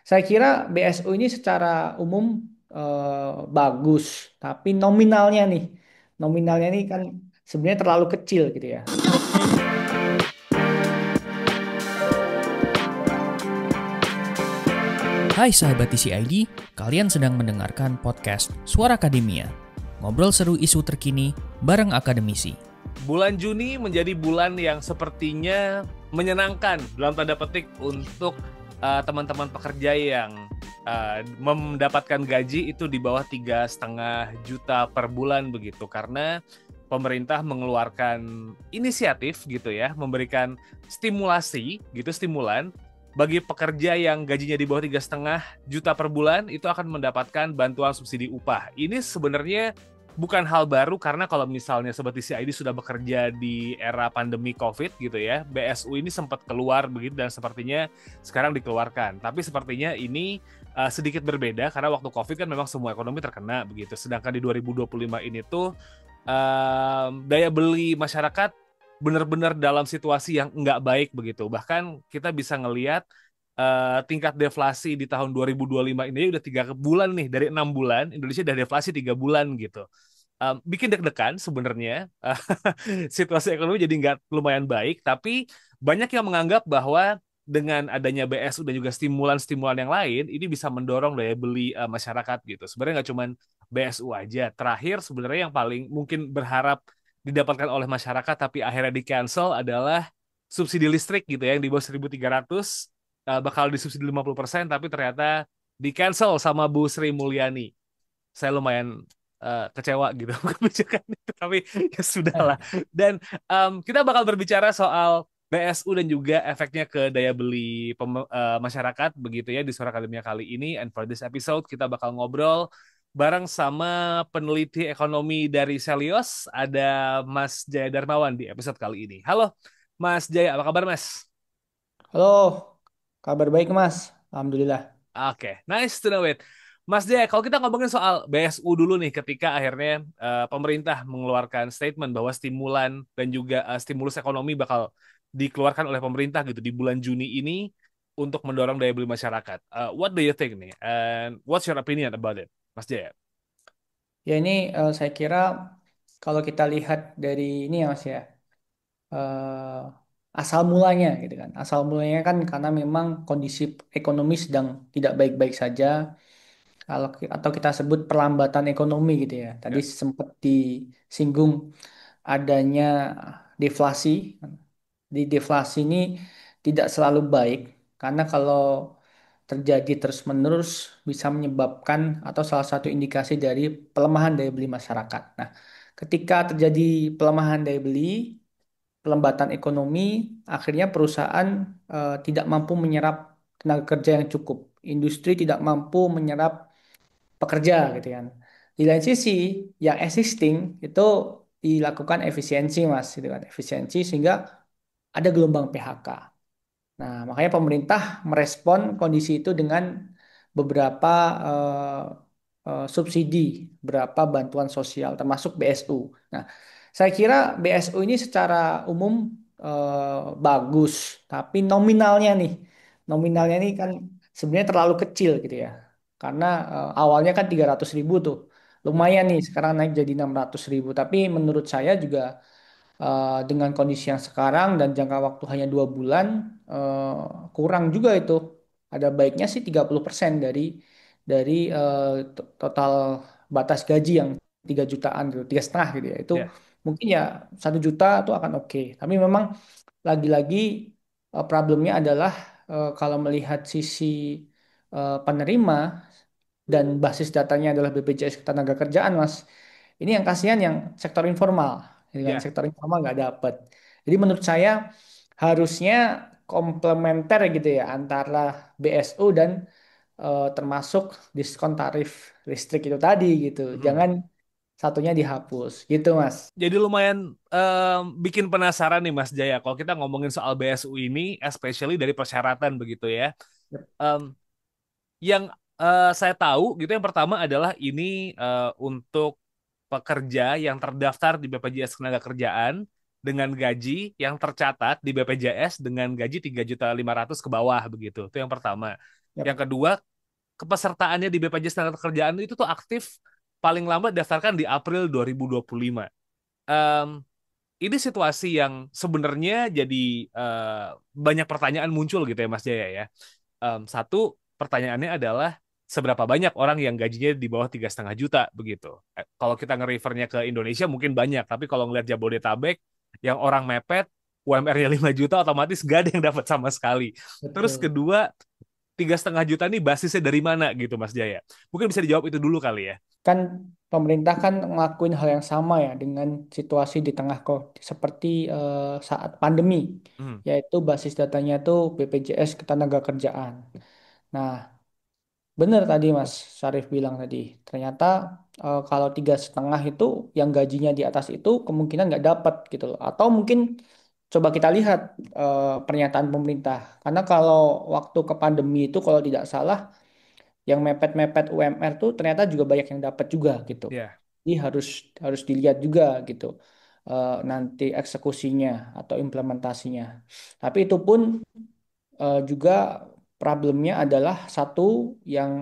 Saya kira BSU ini secara umum bagus, tapi nominalnya nih, nominalnya Ya. nih kan sebenarnya terlalu kecil gitu ya. Hai sahabat TCID, kalian sedang mendengarkan podcast Suara Akademia. Ngobrol seru isu terkini bareng akademisi. Bulan Juni menjadi bulan yang sepertinya menyenangkan dalam tanda petik untuk teman-teman pekerja yang mendapatkan gaji itu di bawah 3,5 juta per bulan begitu, karena pemerintah mengeluarkan inisiatif gitu ya, memberikan stimulasi gitu, stimulan bagi pekerja yang gajinya di bawah 3,5 juta per bulan itu akan mendapatkan bantuan subsidi upah. Ini sebenarnya bukan hal baru, karena kalau misalnya Sobat TCID sudah bekerja di era pandemi COVID gitu ya, BSU ini sempat keluar begitu dan sepertinya sekarang dikeluarkan. Tapi sepertinya ini sedikit berbeda karena waktu COVID kan memang semua ekonomi terkena begitu. Sedangkan di 2025 ini tuh daya beli masyarakat benar-benar dalam situasi yang nggak baik begitu. Bahkan kita bisa ngelihat tingkat deflasi di tahun 2025 ini udah 3 bulan nih, dari 6 bulan Indonesia udah deflasi 3 bulan gitu. Bikin deg-degan sebenarnya. Situasi ekonomi jadi nggak lumayan baik, tapi banyak yang menganggap bahwa dengan adanya BSU dan juga stimulan-stimulan yang lain ini bisa mendorong daya beli masyarakat gitu. Sebenarnya nggak cuma BSU aja. Terakhir sebenarnya yang paling mungkin berharap didapatkan oleh masyarakat tapi akhirnya di cancel adalah subsidi listrik gitu ya, yang di bawah 1.300 bakal disubsidi 50%, tapi ternyata di cancel sama Bu Sri Mulyani. Saya lumayan kecewa gitu kebijakan itu, tapi ya sudahlah. Dan kita bakal berbicara soal BSU dan juga efeknya ke daya beli masyarakat begitu ya di Suara Akademia kali ini. And for this episode kita bakal ngobrol bareng sama peneliti ekonomi dari Selios, ada Mas Jaya Darmawan di episode kali ini. Halo Mas Jaya, apa kabar Mas? Halo, kabar baik Mas? Alhamdulillah. Oke, nice to know it. Mas Jaya, kalau kita ngomongin soal BSU dulu nih, ketika akhirnya pemerintah mengeluarkan statement bahwa stimulan dan juga stimulus ekonomi bakal dikeluarkan oleh pemerintah gitu di bulan Juni ini untuk mendorong daya beli masyarakat. What do you think nih? And what's your opinion about it, Mas Jaya? Ya ini saya kira kalau kita lihat dari ini ya Mas ya, asal mulanya gitu kan. Asal mulanya kan karena memang kondisi ekonomi sedang tidak baik-baik saja. Kalau atau kita sebut perlambatan ekonomi gitu ya. Tadi Ya, sempat disinggung adanya deflasi. Di deflasi ini tidak selalu baik karena kalau terjadi terus-menerus bisa menyebabkan atau salah satu indikasi dari pelemahan daya beli masyarakat. Nah, ketika terjadi pelemahan daya beli, pelembatan ekonomi, akhirnya perusahaan tidak mampu menyerap tenaga kerja yang cukup. Industri tidak mampu menyerap pekerja gitu kan. Di lain sisi, yang existing itu dilakukan efisiensi Mas, gitu kan. Efisiensi sehingga ada gelombang PHK. Nah, makanya pemerintah merespon kondisi itu dengan beberapa eh, subsidi, beberapa bantuan sosial, termasuk BSU. Nah, saya kira BSU ini secara umum bagus, tapi nominalnya nih, nominalnya nih kan sebenarnya terlalu kecil gitu ya. Karena awalnya kan 300.000 tuh, ya, lumayan nih, sekarang naik jadi 600.000. Tapi menurut saya juga dengan kondisi yang sekarang dan jangka waktu hanya 2 bulan, kurang juga itu. Ada baiknya sih 30% dari total batas gaji yang 3 jutaan gitu, 3,5 gitu ya. Itu ya. mungkin ya 1 juta itu akan oke. Tapi memang lagi-lagi problemnya adalah kalau melihat sisi penerima dan basis datanya adalah BPJS Ketenagakerjaan, Mas. Ini yang kasihan yang sektor informal, gitu kan? Ya. Sektor informal nggak dapat. Jadi menurut saya harusnya komplementer gitu ya antara BSU dan termasuk diskon tarif listrik itu tadi gitu. Mhm. Jangan satunya dihapus, gitu Mas. Jadi lumayan bikin penasaran nih Mas Jaya, kalau kita ngomongin soal BSU ini, especially dari persyaratan begitu ya. Em, yang saya tahu gitu, yang pertama adalah ini untuk pekerja yang terdaftar di BPJS Ketenagakerjaan dengan gaji yang tercatat di BPJS dengan gaji 3.500.000 ke bawah begitu. Itu yang pertama. Yap. Yang kedua, kepesertaannya di BPJS Ketenagakerjaan itu tuh aktif paling lambat daftarkan di April 2025. Em, ini situasi yang sebenarnya jadi banyak pertanyaan muncul gitu ya Mas Jaya ya. Satu pertanyaannya adalah seberapa banyak orang yang gajinya di bawah 3,5 juta begitu. Kalau kita nge-refernya ke Indonesia mungkin banyak, tapi kalau ngelihat Jabodetabek yang orang mepet, UMR-nya 5 juta otomatis gak ada yang dapat sama sekali. Terus Betul. kedua, 3,5 juta ini basisnya dari mana gitu Mas Jaya? Mungkin bisa dijawab itu dulu kali ya. Kan pemerintah kan ngelakuin hal yang sama ya dengan situasi di tengah kok seperti saat pandemi, Hmm, yaitu basis datanya itu BPJS Ketenagakerjaan. Nah, benar tadi Mas Syarif bilang tadi, ternyata kalau 3,5 itu yang gajinya di atas itu kemungkinan nggak dapat gitu loh. Atau mungkin coba kita lihat pernyataan pemerintah, karena kalau waktu ke pandemi itu kalau tidak salah yang mepet-mepet UMR tuh ternyata juga banyak yang dapat juga gitu. ya, Jadi harus harus dilihat juga gitu nanti eksekusinya atau implementasinya. Tapi itu pun juga problemnya adalah satu yang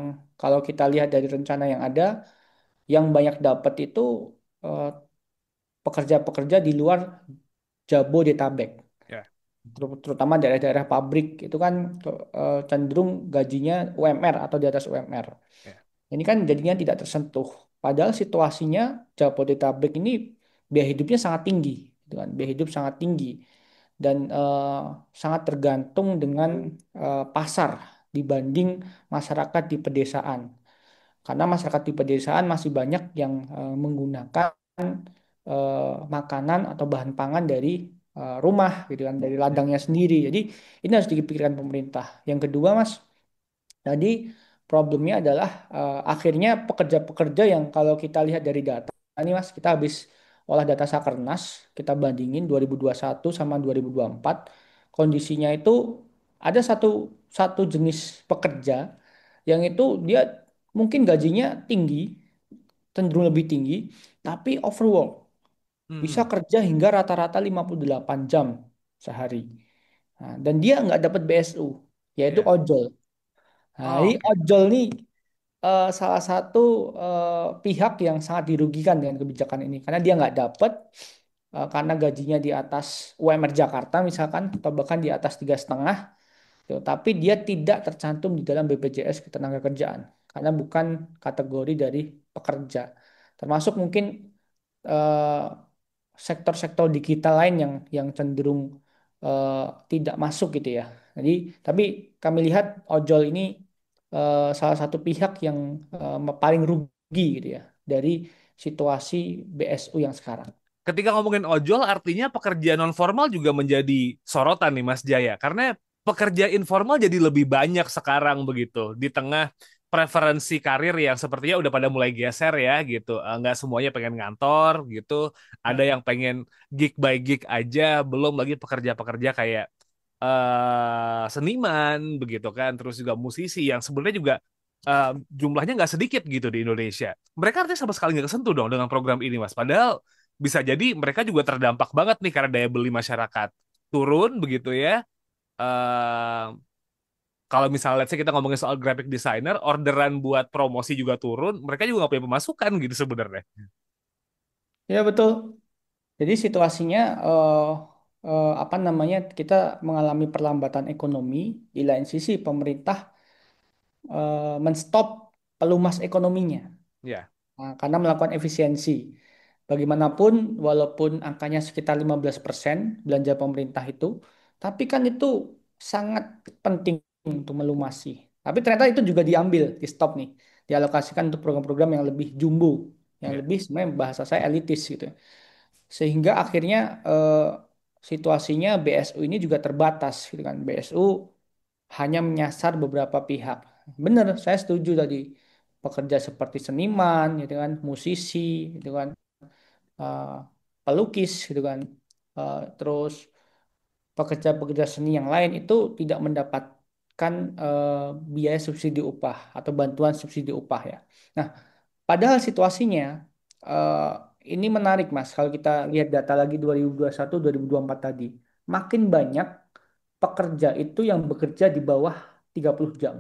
kalau kita lihat dari rencana yang ada, yang banyak dapat itu eh, pekerja-pekerja di luar Jabodetabek. ya, Terutama daerah-daerah pabrik itu kan cenderung gajinya UMR atau di atas UMR. ya, Ini kan jadinya tidak tersentuh. Padahal situasinya Jabodetabek ini biaya hidupnya sangat tinggi, gitu kan? Biaya hidup sangat tinggi dan sangat tergantung dengan pasar dibanding masyarakat di pedesaan. Karena masyarakat di pedesaan masih banyak yang menggunakan makanan atau bahan pangan dari rumah, gitu kan, dari ya. ladangnya sendiri. Jadi ini harus dipikirkan pemerintah. Yang kedua, Mas, jadi problemnya adalah akhirnya pekerja-pekerja yang kalau kita lihat dari data, ini Mas, kita habis olah data Sakernas, kita bandingin 2021 sama 2024, kondisinya itu ada satu satu jenis pekerja yang itu dia mungkin gajinya tinggi, cenderung lebih tinggi, tapi overwork, bisa Hmm, kerja hingga rata-rata 58 jam sehari. Nah, dan dia nggak dapat BSU, yaitu ya. ojol. Nah, Oh, ini oke. ojol nih salah satu pihak yang sangat dirugikan dengan kebijakan ini karena dia nggak dapat karena gajinya di atas UMR Jakarta misalkan atau bahkan di atas 3,5 gitu. Tapi dia tidak tercantum di dalam BPJS Ketenagakerjaan karena bukan kategori dari pekerja. Termasuk mungkin eh, sektor-sektor digital lain yang cenderung eh, tidak masuk gitu ya. Jadi, tapi kami lihat ojol ini salah satu pihak yang paling rugi gitu ya dari situasi BSU yang sekarang. Ketika ngomongin ojol, artinya pekerja non formal juga menjadi sorotan nih Mas Jaya. Karena pekerja informal jadi lebih banyak sekarang begitu. Di tengah preferensi karir yang sepertinya udah pada mulai geser ya gitu. Nggak semuanya pengen ngantor gitu. Ada Ya. yang pengen gig by gig aja. Belum lagi pekerja-pekerja kayak seniman begitu kan. Terus juga musisi yang sebenarnya juga jumlahnya nggak sedikit gitu di Indonesia. Mereka artinya sama sekali nggak kesentuh dong dengan program ini Mas. Padahal bisa jadi mereka juga terdampak banget nih karena daya beli masyarakat turun begitu ya. Eh kalau misalnya let's say kita ngomongin soal graphic designer, orderan buat promosi juga turun, mereka juga nggak punya pemasukan gitu sebenarnya. Ya betul. Jadi situasinya apa namanya kita mengalami perlambatan ekonomi, di lain sisi pemerintah menstop pelumas ekonominya. Ya, Nah, karena melakukan efisiensi. Bagaimanapun, walaupun angkanya sekitar 15% belanja pemerintah itu, tapi kan itu sangat penting untuk melumasi. Tapi ternyata itu juga diambil, di stop nih, dialokasikan untuk program-program yang lebih jumbo, yang ya. lebih sebenarnya bahasa saya elitis gitu. Sehingga akhirnya situasinya BSU ini juga terbatas gitu kan. BSU hanya menyasar beberapa pihak. Benar, saya setuju tadi. Pekerja seperti seniman, gitu kan, musisi, gitu kan, eh, pelukis, gitu kan, terus pekerja-pekerja seni yang lain itu tidak mendapatkan biaya subsidi upah atau bantuan subsidi upah ya. Nah, padahal situasinya eh, ini menarik Mas. Kalau kita lihat data lagi 2021, 2024 tadi, makin banyak pekerja itu yang bekerja di bawah 30 jam.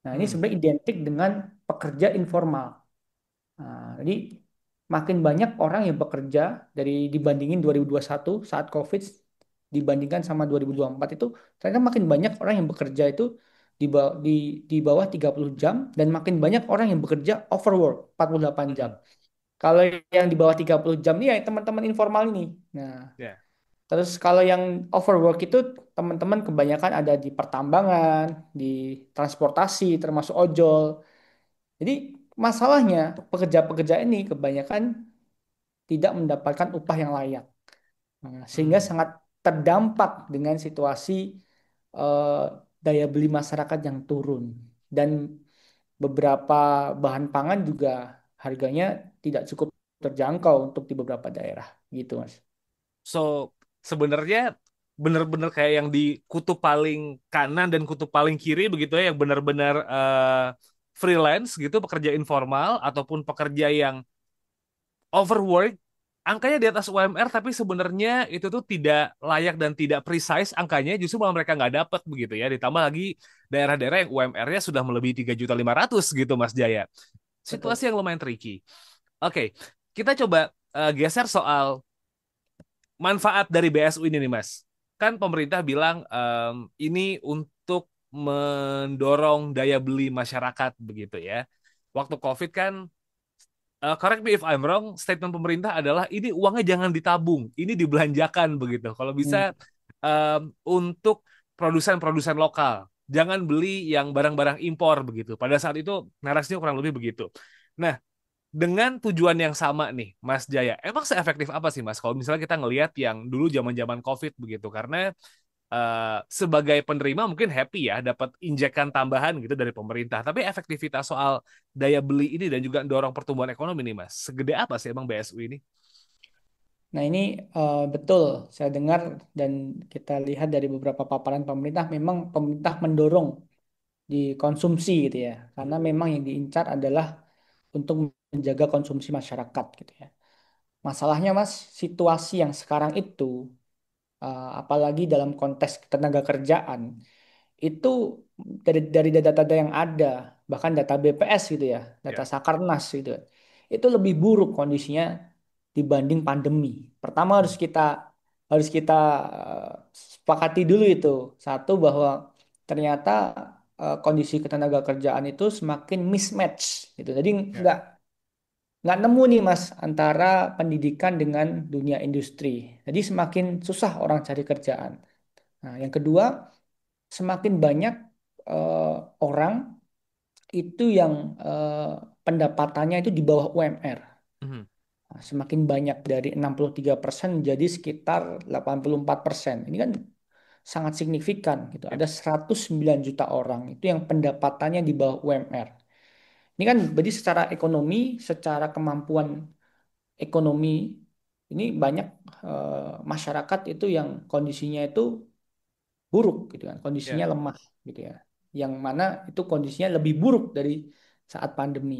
Nah, ini Hmm. sebenarnya identik dengan pekerja informal. Nah, jadi makin banyak orang yang bekerja dibandingin 2021 saat COVID dibandingkan sama 2024 itu ternyata makin banyak orang yang bekerja itu di bawah 30 jam dan makin banyak orang yang bekerja overwork 48 jam. Hmm. Kalau yang di bawah 30 jam ini ya teman-teman informal ini. Nah, Ya. terus kalau yang overwork itu teman-teman kebanyakan ada di pertambangan, di transportasi termasuk ojol. Jadi masalahnya pekerja-pekerja ini kebanyakan tidak mendapatkan upah yang layak. Nah, sehingga Hmm. sangat terdampak dengan situasi eh, daya beli masyarakat yang turun. Dan beberapa bahan pangan juga harganya tidak cukup terjangkau untuk di beberapa daerah. Gitu, Mas. So, sebenarnya benar-benar kayak yang di kutub paling kanan dan kutub paling kiri begitu ya, yang benar-benar freelance gitu, pekerja informal ataupun pekerja yang overwork, angkanya di atas UMR tapi sebenarnya itu tuh tidak layak dan tidak precise angkanya, justru malah mereka nggak dapat begitu ya. Ditambah lagi daerah-daerah yang UMR-nya sudah melebihi 3.500.000 gitu Mas Jaya. Situasi Betul. yang lumayan tricky. Oke, kita coba geser soal manfaat dari BSU ini nih Mas. Kan pemerintah bilang ini untuk mendorong daya beli masyarakat begitu ya. Waktu COVID kan, correct me if I'm wrong, statement pemerintah adalah ini uangnya jangan ditabung, ini dibelanjakan begitu. Kalau Hmm. bisa untuk produsen-produsen lokal, jangan beli yang barang-barang impor begitu. Pada saat itu narasinya kurang lebih begitu. Nah, dengan tujuan yang sama nih, Mas Jaya, emang seefektif apa sih, Mas? Kalau misalnya kita ngelihat yang dulu zaman-zaman COVID begitu, karena sebagai penerima mungkin happy ya, dapat injekan tambahan gitu dari pemerintah. Tapi efektivitas soal daya beli ini dan juga dorong pertumbuhan ekonomi nih, Mas, segede apa sih emang BSU ini? Nah, ini betul saya dengar dan kita lihat dari beberapa paparan pemerintah, memang pemerintah mendorong di konsumsi gitu ya. Karena memang yang diincar adalah untuk menjaga konsumsi masyarakat gitu ya. Masalahnya Mas, situasi yang sekarang itu, apalagi dalam konteks tenaga kerjaan, itu dari data-data yang ada, bahkan data BPS gitu ya, data Ya. Sakarnas gitu, itu lebih buruk kondisinya dibanding pandemi. Pertama Hmm. harus kita eh, sepakati dulu itu satu bahwa ternyata kondisi ketenaga kerjaan itu semakin mismatch gitu. Jadi Ya. nggak nemu nih Mas antara pendidikan dengan dunia industri. Jadi semakin susah orang cari kerjaan. Nah, yang kedua, semakin banyak eh, orang itu yang eh, pendapatannya itu di bawah UMR. Mhm. Nah, semakin banyak dari 63% menjadi sekitar 84%. Ini kan sangat signifikan gitu. Ya. Ada 109 juta orang itu yang pendapatannya di bawah UMR. Ini kan berarti secara ekonomi, secara kemampuan ekonomi ini banyak masyarakat itu yang kondisinya itu buruk gitu kan, kondisinya Ya. lemah gitu ya. Yang mana itu kondisinya lebih buruk dari saat pandemi.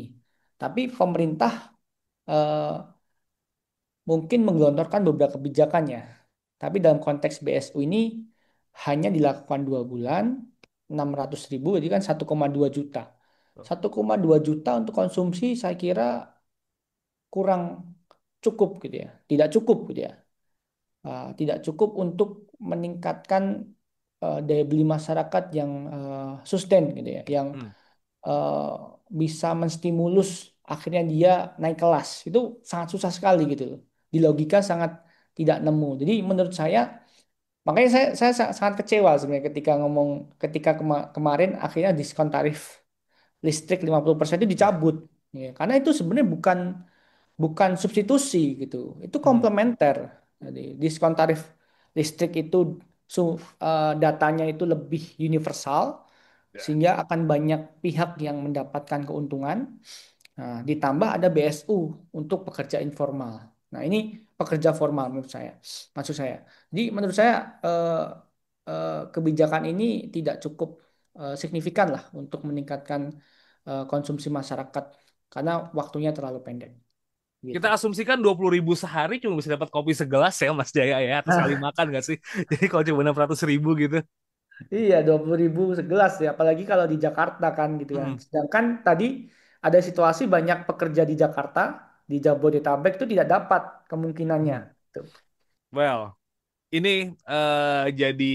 Tapi pemerintah eh, mungkin menggelontorkan beberapa kebijakannya. Tapi dalam konteks BSU ini hanya dilakukan 2 bulan, 600.000, jadi kan 1,2 juta. 1,2 juta untuk konsumsi saya kira kurang cukup gitu ya. Tidak cukup gitu ya. Tidak cukup untuk meningkatkan daya beli masyarakat yang sustain gitu ya, yang Hmm. eh, bisa menstimulus akhirnya dia naik kelas. Itu sangat susah sekali gitu loh. Di logika sangat tidak nemu. Jadi menurut saya, makanya saya sangat kecewa sebenarnya ketika kemarin akhirnya diskon tarif listrik 50% itu Ya. dicabut. Ya, karena itu sebenarnya bukan bukan substitusi gitu. Itu Mhm. komplementer. Jadi diskon tarif listrik itu datanya itu lebih universal Ya. sehingga akan banyak pihak yang mendapatkan keuntungan. Nah, ditambah ada BSU untuk pekerja informal. Nah, ini pekerja formal menurut saya. Maksud saya. Jadi menurut saya kebijakan ini tidak cukup signifikan lah untuk meningkatkan konsumsi masyarakat karena waktunya terlalu pendek gitu. Kita asumsikan 20.000 sehari cuma bisa dapat kopi segelas ya Mas Jaya ya, atau sekali makan nggak sih? Jadi kalau cuma 600.000 gitu. Iya, 20.000 segelas ya, apalagi kalau di Jakarta kan gitu kan. Hmm. Sedangkan tadi ada situasi banyak pekerja di Jakarta, di Jabodetabek itu tidak dapat kemungkinannya. Hmm. Tuh. Well, ini jadi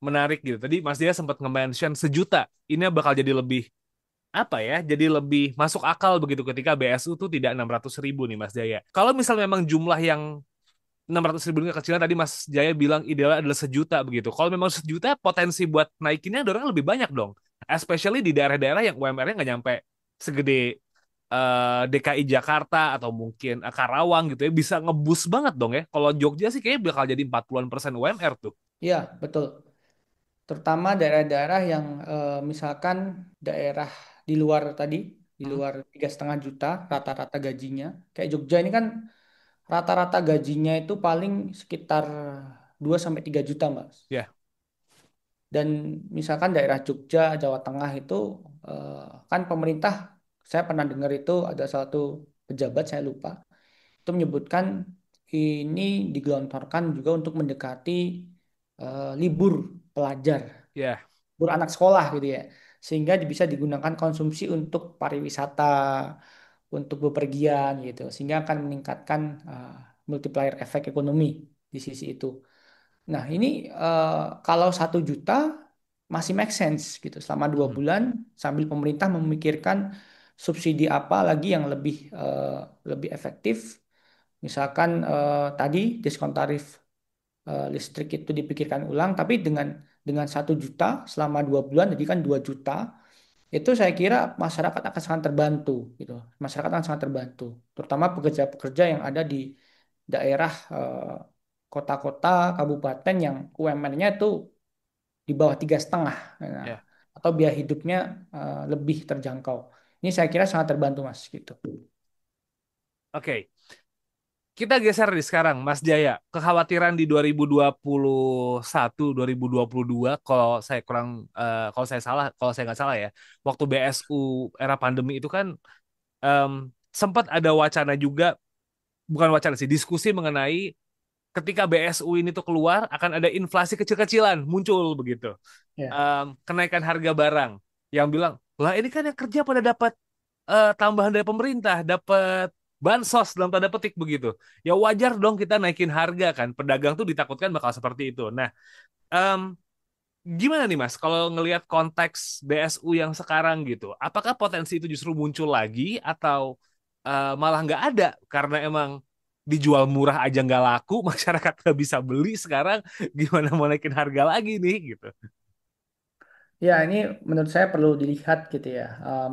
menarik gitu. Tadi Mas Dia sempat nge-mention sejuta. Ini bakal jadi lebih apa ya? Jadi lebih masuk akal begitu ketika BSU tuh tidak 600.000 nih Mas Jaya. Kalau misal memang jumlah yang 600.000 ini kecilnya tadi Mas Jaya bilang idealnya adalah sejuta begitu. Kalau memang sejuta potensi buat naikinnya dorong lebih banyak dong. Especially di daerah-daerah yang UMR-nya nggak nyampe segede DKI Jakarta atau mungkin Karawang gitu ya bisa ngebus banget dong ya. Kalau Jogja sih kayaknya bakal jadi 40% UMR tuh. Iya, betul. Terutama daerah-daerah yang misalkan daerah di luar tadi, di Hmm? luar 3,5 juta rata-rata gajinya. Kayak Jogja ini kan rata-rata gajinya itu paling sekitar 2 sampai 3 juta, Mas. Ya, Dan misalkan daerah Jogja, Jawa Tengah itu eh, kan pemerintah, saya pernah dengar itu ada satu pejabat, saya lupa, itu menyebutkan ini digelontorkan juga untuk mendekati libur pelajar, ya, libur anak sekolah gitu ya. Sehingga bisa digunakan konsumsi untuk pariwisata, untuk bepergian gitu. Sehingga akan meningkatkan multiplier efek ekonomi di sisi itu. Nah, ini kalau 1 juta masih make sense gitu selama dua hmm, bulan sambil pemerintah memikirkan subsidi apa lagi yang lebih efektif. Misalkan tadi diskon tarif listrik itu dipikirkan ulang, tapi dengan 1 juta selama 2 bulan, jadi kan 2 juta, itu saya kira masyarakat akan sangat terbantu gitu. Masyarakat akan sangat terbantu, terutama pekerja-pekerja yang ada di daerah kota-kota, kabupaten yang UMR-nya itu di bawah 3,5, nah, ya. atau biaya hidupnya lebih terjangkau. Ini saya kira sangat terbantu Mas gitu. Oke, kita geser di sekarang, Mas Jaya. Kekhawatiran di 2021, 2022, kalau saya salah, kalau saya nggak salah ya, waktu BSU era pandemi itu kan em, sempat ada wacana juga, bukan wacana sih, diskusi mengenai ketika BSU ini tuh keluar akan ada inflasi kecil-kecilan muncul begitu. Ya. Kenaikan harga barang yang bilang, lah ini kan yang kerja pada dapat tambahan dari pemerintah, dapat bansos dalam tanda petik begitu. Ya wajar dong kita naikin harga kan. Pedagang tuh ditakutkan bakal seperti itu. Nah, em, gimana nih Mas kalau ngelihat konteks BSU yang sekarang gitu? Apakah potensi itu justru muncul lagi atau malah nggak ada karena emang dijual murah aja nggak laku, masyarakat nggak bisa beli sekarang, gimana mau naikin harga lagi nih gitu? Ya, ini menurut saya perlu dilihat gitu ya.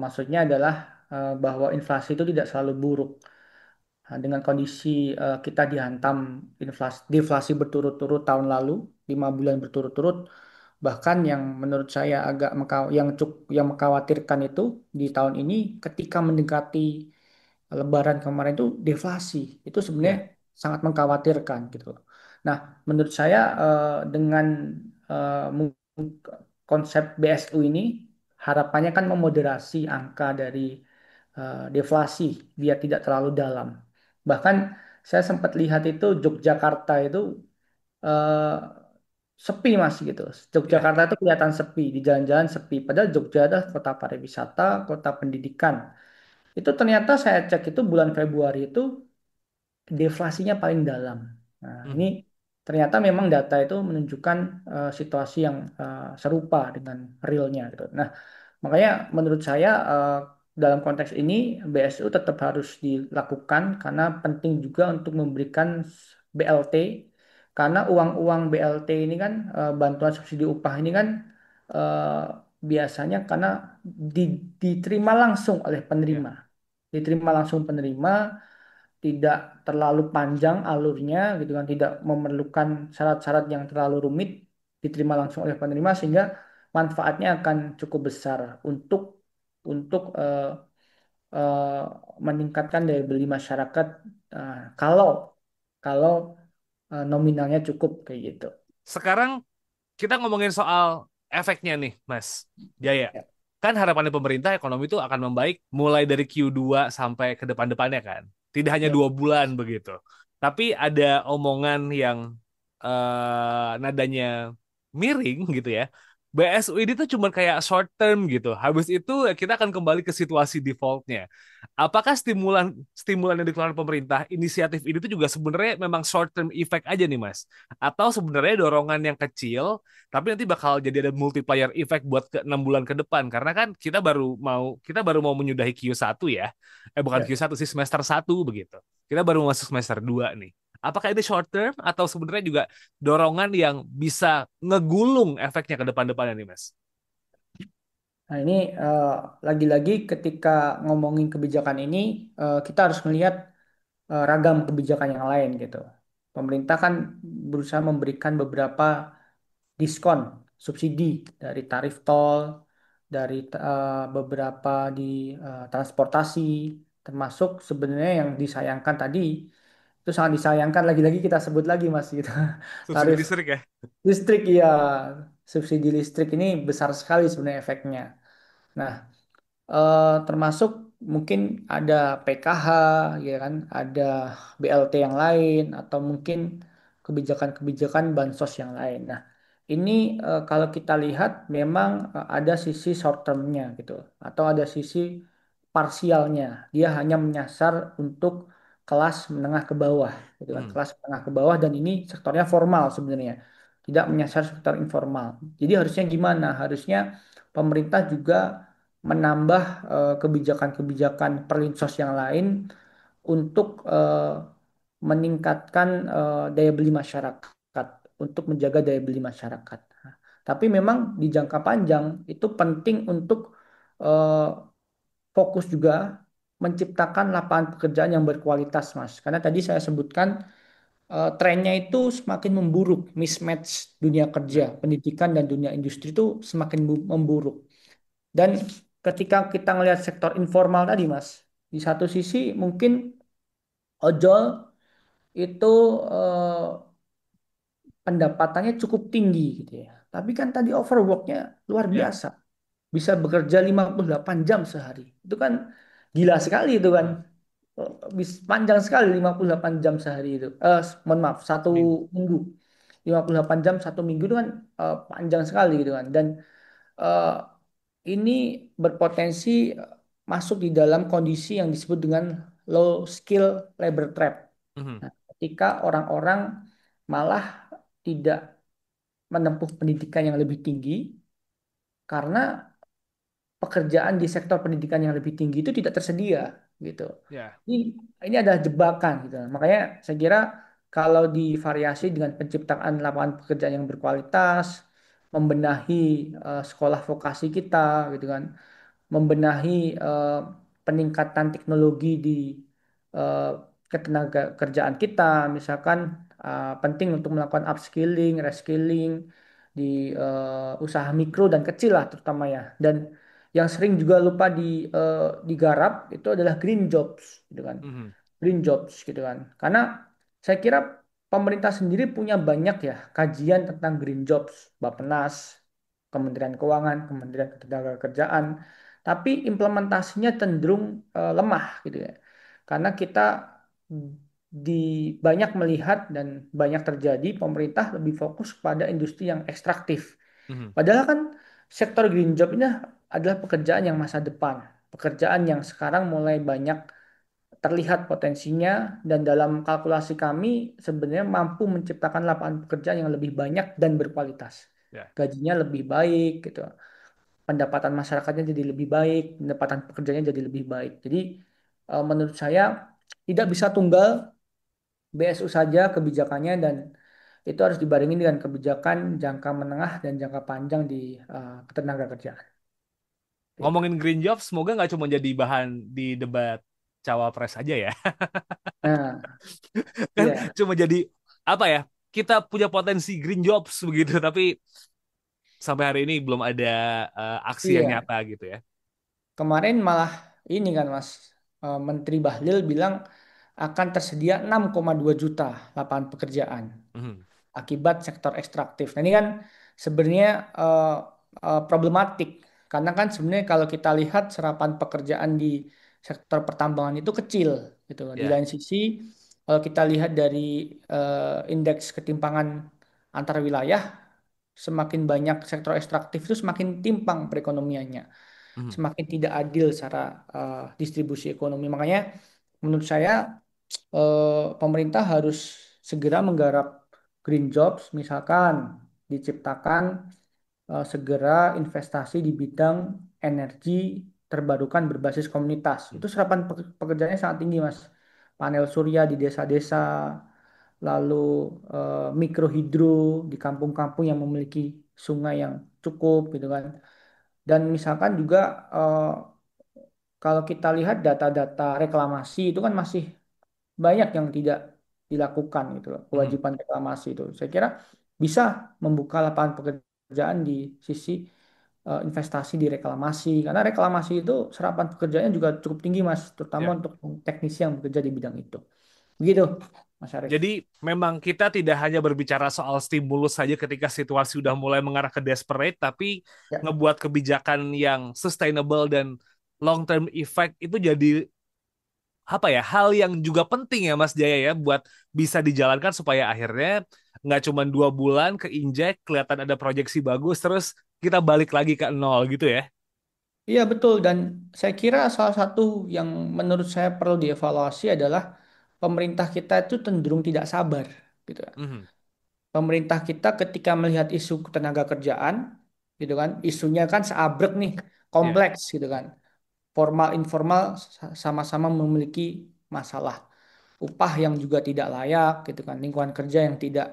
Maksudnya adalah bahwa inflasi itu tidak selalu buruk. Nah, dengan kondisi kita dihantam deflasi berturut-turut tahun lalu, 5 bulan berturut-turut, bahkan yang menurut saya agak yang mengkhawatirkan itu di tahun ini ketika mendekati Lebaran kemarin itu deflasi, itu sebenarnya Ya, sangat mengkhawatirkan gitu loh. Nah, menurut saya dengan konsep BSU ini harapannya kan memoderasi angka dari deflasi biar tidak terlalu dalam. Bahkan saya sempat lihat itu Yogyakarta itu eh, sepi Mas gitu. ya. Yogyakarta itu kelihatan sepi, di jalan-jalan sepi. Padahal Jogja adalah kota pariwisata, kota pendidikan. Itu ternyata saya cek itu bulan Februari itu deflasinya paling dalam. Nah, ini Mhm. ternyata memang data itu menunjukkan situasi yang serupa dengan realnya gitu. Nah, makanya menurut saya dalam konteks ini BSU tetap harus dilakukan karena penting juga untuk memberikan BLT, karena uang-uang BLT ini kan bantuan subsidi upah ini kan eh, biasanya karena diterima langsung oleh Ya. penerima, diterima langsung penerima, tidak terlalu panjang alurnya gitu kan, tidak memerlukan syarat-syarat yang terlalu rumit, diterima langsung oleh penerima sehingga manfaatnya akan cukup besar untuk eh, meningkatkan daya beli masyarakat kalau kalau nominalnya cukup kayak gitu. Sekarang kita ngomongin soal efeknya nih, Mas Jaya. Ya, Kan harapannya pemerintah ekonomi itu akan membaik mulai dari Q2 sampai ke depan-depannya kan. Tidak hanya ya, 2 bulan begitu. Tapi ada omongan yang nadanya miring gitu ya. BSU ini tuh cuma kayak short term gitu. Habis itu ya kita akan kembali ke situasi defaultnya. Apakah stimulan stimulan yang dikeluarkan pemerintah, inisiatif ini tuh juga sebenarnya memang short term effect aja nih Mas? Atau sebenarnya dorongan yang kecil, tapi nanti bakal jadi ada multiplier effect buat ke 6 bulan ke depan karena kan kita baru mau menyudahi Q1 ya. Bukan Ya. Q1 sih semester 1 begitu. Kita baru masuk semester 2 nih. Apakah ini short term atau sebenarnya juga dorongan yang bisa ngegulung efeknya ke depan-depannya nih, Mas? Nah, ini eh, lagi-lagi ketika ngomongin kebijakan ini, kita harus melihat ragam kebijakan yang lain gitu. Pemerintah kan berusaha memberikan beberapa diskon, subsidi dari tarif tol, dari beberapa di transportasi, termasuk sebenarnya yang disayangkan tadi, itu sangat disayangkan lagi-lagi kita sebut lagi Mas gitu. Subsidi Tarif listrik ya? listrik ya, subsidi listrik ini besar sekali sebenarnya efeknya. Nah, termasuk mungkin ada PKH, ya kan, ada BLT yang lain, atau mungkin kebijakan-kebijakan bansos yang lain. Nah, ini kalau kita lihat memang ada sisi short termnya gitu, atau ada sisi parsialnya. Dia hanya menyasar untuk kelas menengah ke bawah, gitu kan, Hmm, kelas menengah ke bawah, dan ini sektornya formal sebenarnya, tidak menyasar sektor informal. Jadi harusnya gimana? Harusnya pemerintah juga menambah kebijakan-kebijakan perlinsos yang lain untuk meningkatkan daya beli masyarakat, untuk menjaga daya beli masyarakat. Tapi memang di jangka panjang itu penting untuk eh, fokus juga menciptakan lapangan pekerjaan yang berkualitas, Mas. Karena tadi saya sebutkan trennya itu semakin memburuk, mismatch dunia kerja, ya, pendidikan dan dunia industri itu semakin memburuk. Dan ketika kita ngelihat sektor informal tadi, Mas, di satu sisi mungkin ojol itu eh, pendapatannya cukup tinggi gitu ya. Tapi kan tadi overworknya luar ya. biasa. Bisa bekerja 58 jam sehari. Itu kan gila sekali itu kan. Hah, Panjang sekali 58 jam sehari itu. Mohon maaf, satu minggu. minggu. 58 jam satu minggu itu kan panjang sekali gitu kan. Dan eh, ini berpotensi masuk di dalam kondisi yang disebut dengan low skill labor trap. Mhm, Nah, ketika orang-orang malah tidak menempuh pendidikan yang lebih tinggi karena pekerjaan di sektor pendidikan yang lebih tinggi itu tidak tersedia gitu. ya. Ini ini adalah jebakan gitu. Makanya saya kira kalau divariasi dengan penciptaan lapangan pekerjaan yang berkualitas, membenahi sekolah vokasi kita gitu kan, membenahi peningkatan teknologi di eh, ketenaga kerjaan kita, misalkan penting untuk melakukan upskilling, reskilling di usaha mikro dan kecil lah terutama ya. Dan yang sering juga lupa digarap itu adalah green jobs, gitu kan, Mhm, green jobs gitu kan. Karena saya kira pemerintah sendiri punya banyak ya kajian tentang green jobs, Bappenas, Kementerian Keuangan, Kementerian Ketenagakerjaan, tapi implementasinya cenderung lemah gitu ya. Karena kita di banyak melihat dan banyak terjadi pemerintah lebih fokus pada industri yang ekstraktif. mhm, Padahal kan sektor green job ini adalah pekerjaan yang masa depan, pekerjaan yang sekarang mulai banyak terlihat potensinya, dan dalam kalkulasi kami sebenarnya mampu menciptakan lapangan pekerjaan yang lebih banyak dan berkualitas. ya. Gajinya lebih baik gitu. Pendapatan masyarakatnya jadi lebih baik, pendapatan pekerjanya jadi lebih baik. Jadi menurut saya tidak bisa tunggal BSU saja kebijakannya, dan itu harus dibarengi dengan kebijakan jangka menengah dan jangka panjang di ketenaga kerjaan. Itu. Ngomongin green job, semoga nggak cuma jadi bahan di debat cawapres aja ya. Nah, Kan iya, cuma jadi apa ya? Kita punya potensi green jobs begitu, tapi sampai hari ini belum ada aksi yang iya. nyata gitu ya. Kemarin malah ini kan Mas, Menteri Bahlil bilang akan tersedia 6,2 juta lapangan pekerjaan Mhm, akibat sektor ekstraktif. Nah, ini kan sebenarnya eh, problematik karena kan sebenarnya kalau kita lihat serapan pekerjaan di sektor pertambangan itu kecil gitu. Di ya. lain sisi kalau kita lihat dari indeks ketimpangan antar wilayah, semakin banyak sektor ekstraktif itu semakin timpang perekonomiannya, Mhm. semakin tidak adil secara distribusi ekonomi. Makanya menurut saya pemerintah harus segera menggarap green jobs, misalkan diciptakan segera investasi di bidang energi terbarukan berbasis komunitas. Itu serapan pekerjaannya sangat tinggi, Mas. Panel surya di desa-desa, lalu mikrohidro di kampung-kampung yang memiliki sungai yang cukup gitu kan. Dan misalkan juga kalau kita lihat data-data reklamasi itu kan masih banyak yang tidak dilakukan gitu loh, Mhm. kewajiban reklamasi itu. Saya kira bisa membuka lapangan pekerjaan di sisi investasi di reklamasi karena reklamasi itu serapan pekerjaannya juga cukup tinggi Mas, terutama Ya. untuk teknisi yang bekerja di bidang itu. Begitu, Mas Arief. Jadi memang kita tidak hanya berbicara soal stimulus saja ketika situasi sudah mulai mengarah ke desperate, tapi Ya. ngebuat kebijakan yang sustainable dan long term effect itu jadi apa ya, hal yang juga penting ya Mas Jaya ya buat bisa dijalankan supaya akhirnya nggak cuma 2 bulan keinjek kelihatan ada proyeksi bagus terus kita balik lagi ke nol gitu ya. Iya betul dan saya kira salah satu yang menurut saya perlu dievaluasi adalah pemerintah kita itu cenderung tidak sabar gitu. Mhm. Pemerintah kita ketika melihat isu ketenaga kerjaan, gitu kan, isunya kan seabrek nih, Ya. kompleks gitu kan, formal informal sama-sama memiliki masalah, upah yang juga tidak layak, gitu kan, lingkungan kerja yang tidak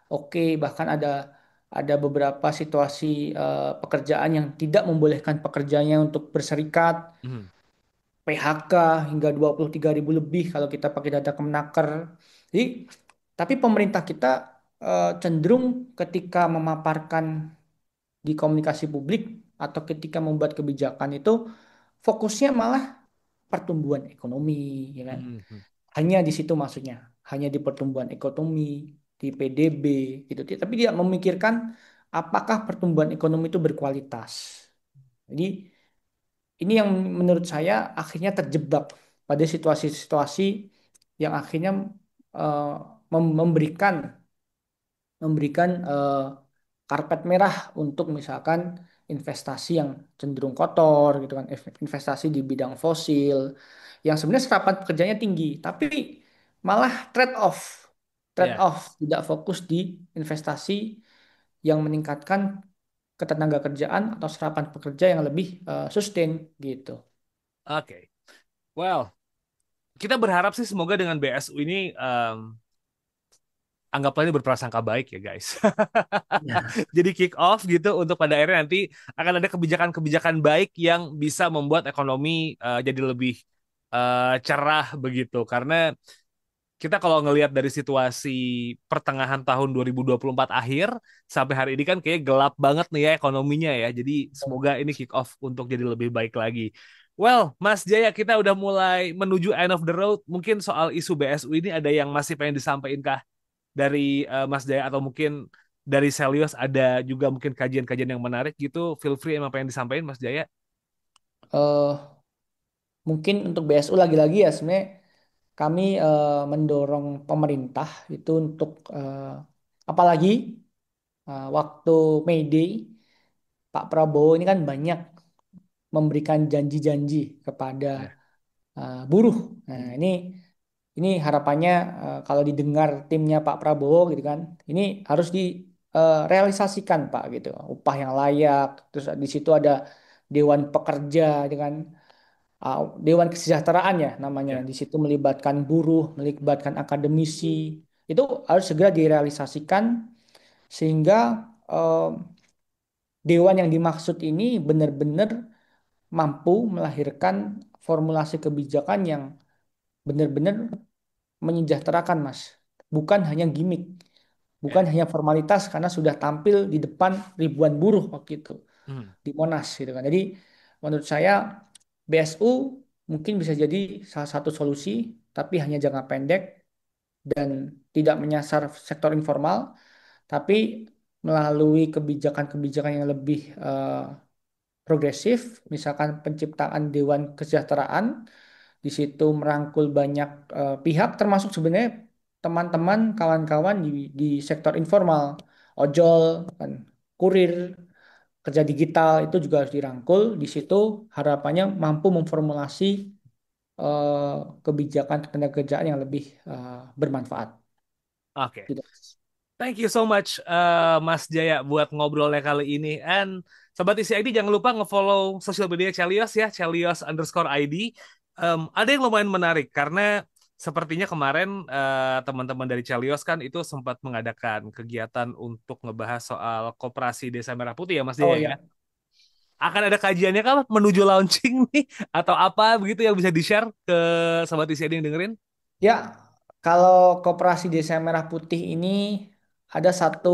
oke, bahkan ada beberapa situasi pekerjaan yang tidak membolehkan pekerjanya untuk berserikat, Mhm. PHK hingga 23.000 lebih kalau kita pakai data Kemenaker. Jadi, tapi pemerintah kita cenderung ketika memaparkan di komunikasi publik atau ketika membuat kebijakan itu fokusnya malah pertumbuhan ekonomi, ya kan? Mhm. Hanya di situ maksudnya, hanya di pertumbuhan ekonomi, di PDB gitu. Tapi tidak memikirkan apakah pertumbuhan ekonomi itu berkualitas. Jadi ini yang menurut saya akhirnya terjebak pada situasi-situasi yang akhirnya eh, memberikan karpet merah untuk misalkan investasi yang cenderung kotor gitu kan, investasi di bidang fosil yang sebenarnya serapan pekerjaannya tinggi, tapi malah trade Ya. off tidak fokus di investasi yang meningkatkan ketenaga kerjaan atau serapan pekerja yang lebih sustain gitu. Oke. Well, kita berharap sih semoga dengan BSU ini anggaplah ini berprasangka baik ya guys. Ya. Jadi kick off gitu untuk pada akhirnya nanti akan ada kebijakan-kebijakan baik yang bisa membuat ekonomi jadi lebih cerah begitu. Karena kita kalau ngelihat dari situasi pertengahan tahun 2024 akhir sampai hari ini kan kayak gelap banget nih ya ekonominya ya. Jadi semoga ini kick off untuk jadi lebih baik lagi. Well, Mas Jaya, kita udah mulai menuju end of the road. Mungkin soal isu BSU ini ada yang masih pengen disampaikan kah dari Mas Jaya atau mungkin dari Selios ada juga mungkin kajian-kajian yang menarik gitu. Feel free emang pengen disampaikan Mas Jaya. Eh, Mungkin untuk BSU lagi-lagi ya sebenarnya kami mendorong pemerintah itu untuk apalagi waktu May Day Pak Prabowo ini kan banyak memberikan janji-janji kepada Ya. buruh. Nah, ini harapannya kalau didengar timnya Pak Prabowo gitu kan, ini harus direalisasikan Pak gitu. Upah yang layak, terus di situ ada Dewan Pekerja dengan Dewan Kesejahteraan ya namanya. Ya. Di situ melibatkan buruh, melibatkan akademisi. Itu harus segera direalisasikan sehingga eh, dewan yang dimaksud ini benar-benar mampu melahirkan formulasi kebijakan yang benar-benar menyejahterakan, Mas. Bukan hanya gimmick, bukan Ya. hanya formalitas karena sudah tampil di depan ribuan buruh waktu itu Hmm. di Monas gitu kan. Jadi menurut saya BSU mungkin bisa jadi salah satu solusi, tapi hanya jangka pendek dan tidak menyasar sektor informal, tapi melalui kebijakan-kebijakan yang lebih progresif, misalkan penciptaan Dewan Kesejahteraan, di situ merangkul banyak pihak, termasuk sebenarnya teman-teman, kawan-kawan di sektor informal, ojol, kan. kurir, kerja digital itu juga harus dirangkul. Di situ harapannya mampu memformulasi eh, kebijakan ketenagakerjaan yang lebih bermanfaat. Oke. Gitu. Thank you so much Mas Jaya buat ngobrolnya kali ini. And Sobat Isi ID jangan lupa nge-follow sosial media Chelios ya, Chelios_ID. Ada yang lumayan menarik karena sepertinya kemarin teman-teman dari Chelios kan itu sempat mengadakan kegiatan untuk ngebahas soal Koperasi Desa Merah Putih ya Mas Oh Jaya ya. ya, Akan ada kajiannya kah menuju launching nih atau apa begitu yang bisa di-share ke Sobat Isi ID yang dengerin? ya kalau Koperasi Desa Merah Putih ini ada satu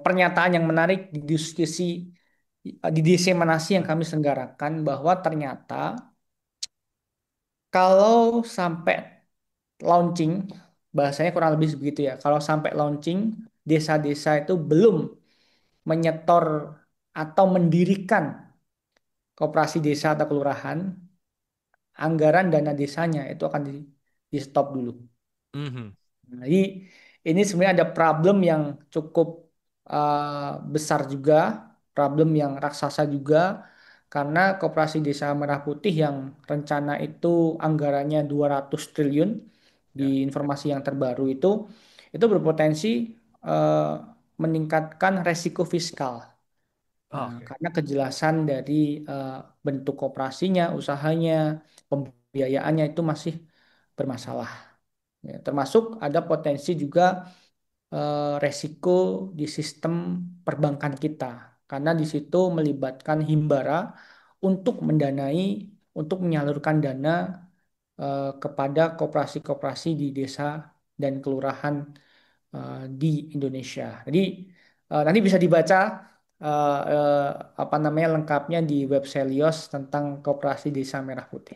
pernyataan yang menarik di diskusi di diseminasi yang kami selenggarakan bahwa ternyata kalau sampai launching, bahasanya kurang lebih begitu ya. Kalau sampai launching, desa-desa itu belum menyetor atau mendirikan koperasi desa atau kelurahan, anggaran dana desanya itu akan di stop dulu. Mhm. Jadi ini sebenarnya ada problem yang cukup besar juga, problem yang raksasa juga, karena Koperasi Desa Merah Putih yang rencana itu anggarannya 200 triliun di Ya. informasi yang terbaru itu berpotensi eh, meningkatkan resiko fiskal. Nah, Oke. karena kejelasan dari eh, bentuk koperasinya, usahanya, pembiayaannya itu masih bermasalah. Ya, termasuk ada potensi juga resiko di sistem perbankan kita, karena di situ melibatkan himbara untuk mendanai, untuk menyalurkan dana kepada koperasi-koperasi di desa dan kelurahan di Indonesia. Jadi nanti bisa dibaca eh, eh, apa namanya lengkapnya di web Selios tentang Koperasi Desa Merah Putih.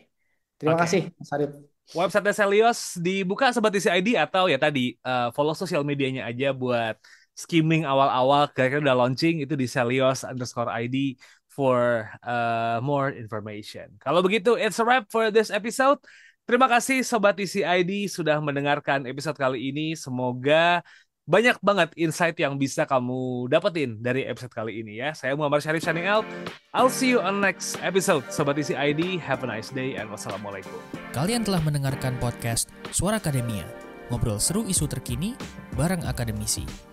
Terima Oke. kasih, Mas Arif. Website Selios dibuka Sobat Isi ID atau ya tadi follow sosial medianya aja buat skimming awal-awal kira-kira udah launching itu di Selios_ID for more information. Kalau begitu it's a wrap for this episode. Terima kasih Sobat Isi ID sudah mendengarkan episode kali ini. Semoga banyak banget insight yang bisa kamu dapetin dari episode kali ini ya. Saya Muhammad Syarif signing out. I'll see you on next episode. Sobat Isi ID, have a nice day and wassalamualaikum. Kalian telah mendengarkan podcast Suara Akademia, ngobrol seru isu terkini bareng akademisi.